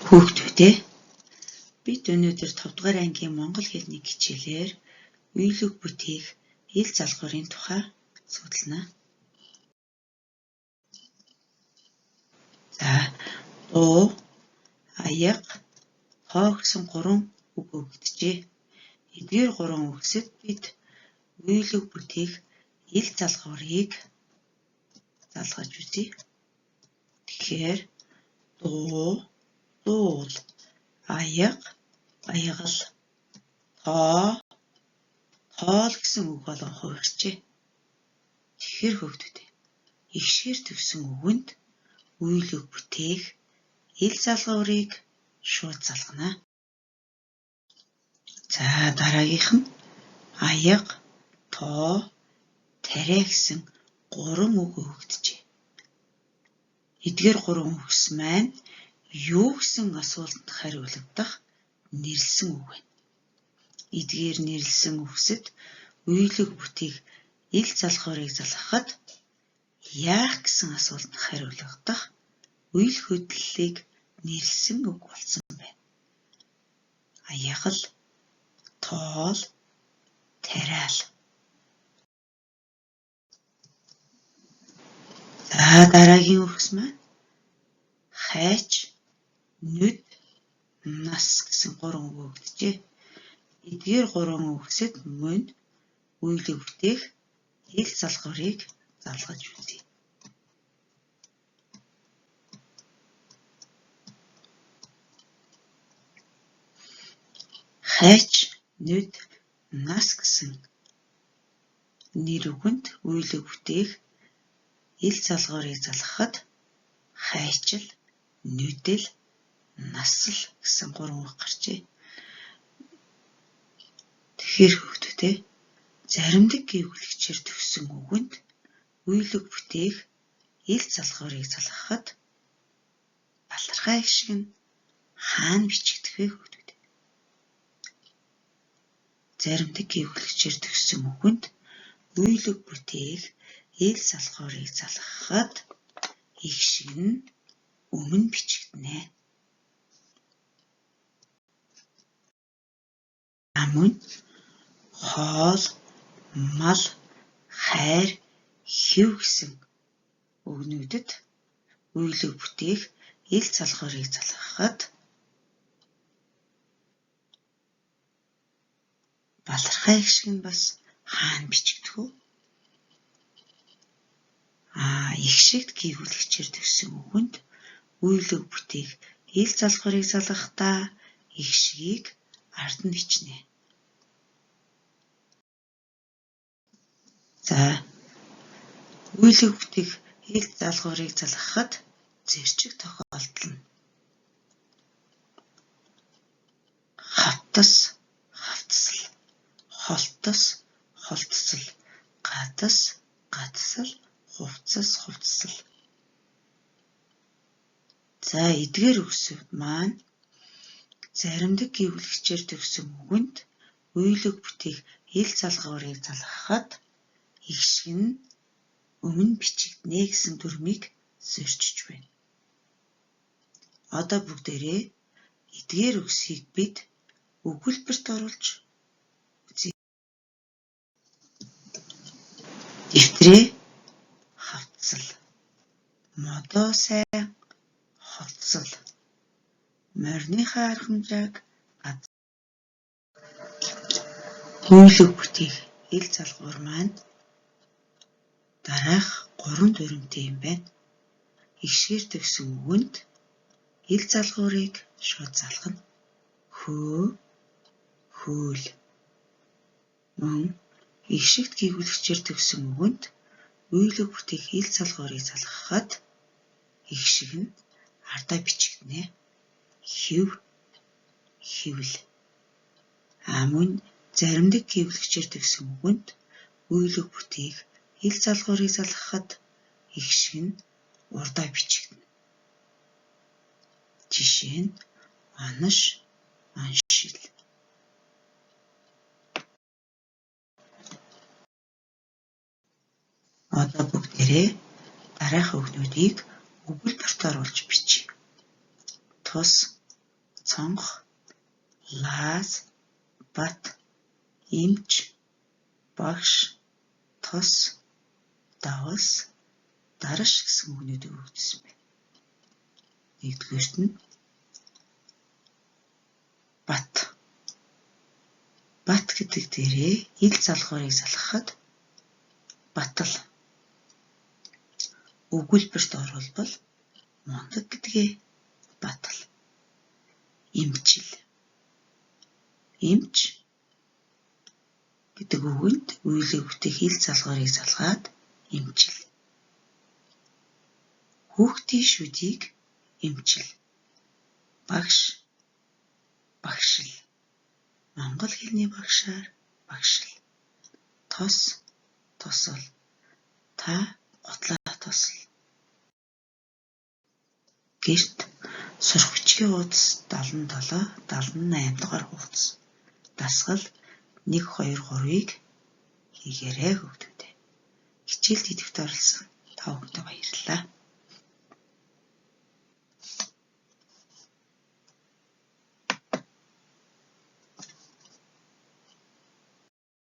Хүүхдүүдээ бид өнөөдөр 5 дугаар ангийн монгол хэлний хичээлээр үеиг бүтээх ил залгуурын тухай судална. Дуу, аяга, хоо гэсэн 3 үг өгөгдөжээ. Эдгээр 3 үгсэд бид үеиг бүтээх ил залгуурыг залгаж үзье. Тэгэхээр дуу, дуул, аяга, аягал, тоол гэсэн үг болон хувирчээ. Тэгэхээр хүүхдүүдээ ихшгээр төвсөн үгэнд үеиг бүтээх ил залгуурыг шууд залгана. Дараагийнх нь аяга, тоо, тариа гэсэн 3 үг өгөгдөжээ. Эдгээр 3 үгс маань юу гэсэн асуултанд хариулагдах нэрлсэн үг байна. Эдгээр нэрлсэн үгсэд үеиг бүтээх ил залгуурыг залгахад яах гэсэн асуултанд хариулагдах үйл хөдлөлийг нэрлсэн үг болсон байна. Аягал, тоол, тариал. Дараагийн үгс маань хайч, нүд, нас гэсэн 3 үг өгдөжээ. Эдгээр 3 үгсэд мөн үеиг бүтээх ил залгуурыг залгаж үзье. Хайч, нүд, нас гэсэн нэр үгэнд үеиг бүтээх ил залгуурыг залгахад хайчил, нүдэл, насл гэсэн 3 үг гарчээ. Тэгэхээр хүүхдүүдээ заримдаг гэвлэгчээр төгссөн үгэнд үеиг бүтээх ил залгуурыг залгахад балархай их шиг нь хаана бичигдэх вэ хүүхдүүдээ? Заримдаг гэвлэгчээр төгссөн үгэнд үеиг бүтээх ил залгуурыг залгахад их шиг нь өмнө бичигдэнэ. Мөн хоол, мал, хайр, хэв гэсэн үгнүүдэд үеиг бүтээх ил залгуурыг залгахад балархай их шиг нь бас хаана бичигдэх вэ? Их шигт гэвлэгчээр төгссөн үгэнд үеиг бүтээх ил залгуурыг залгахдаа их шигийг ард нь бичнэ. Үеиг бүтээх ил залгуурыг залгахад зэрчиг тохиолдол нь хавтас, хавтсал, холтос, холтсол, гадас, гадсал, хувцас, хувцсал. Эдгээр үгсүүд маань заримдаг гэвлэгчээр төгссөн үгэнд үеиг бүтээх ил залгуурыг залгахад их шиг нь өмнө бичигдэнэ гэсэн дүрмийг зөрчиж байна. Одоо бүгдээрээ эдгээр үгсийг бид өгүүлбэрт оруулж үзье. Дэвтрээ хавцал, модоо сайн холцол, морьныхаа архамжааг үеиг бүтээх ил залгуур маань дараах 3 дүрмтэй юм байна. Ихшгээр төгссөн үгэнд ил залгуурыг шууд залгана. Хөө, хөөл. Мөн ихшигт гэвлэгчээр төгссөн үгэнд үеиг бүтээх ил залгуурыг залгахад их шиг нь ардаа бичигдэнэ. Хэв, хэвэл. Мөн заримдаг гэвлэгчээр төгссөн үгэнд үеиг бүтээх ил залгуурыг залгахад их шиг нь урдаа бичигдэнэ. Жишээ нь онош, оншил. Одоо бүгдээрээ дараах үгнүүдийг өгүүлбэрт оруулж бичье. Тус, цонх, лааз, бат, эмч, багш, тос, давас, дараш гэсэн үгнүүдийг өгсөн байна. Нэгдүгээрт нь бат. Бат гэдэг дээрээ ил залгуурыг залгахад батал өгүүлбэрт оруулбал мундаг гэдгээ батал. Эмчил. Эмч гэдэг үгэнд үйлээ бүтээх ил залгуурыг залгаад эмчил. Хүүхдийн шүдийг эмчил. Багш, багшил. Монгол хэлний багшаар багшил. Тос, тосол. Та гутлаа тосол. Гэрт сурах бичгийн хуудас 77, 78 дугаар хуудас. Дасгал 1, 2, 3-ыг хийгээрэй хүүхдүүдээ. Хичээлд идэвхтэй оролцсон та бүхэнд баярлалаа.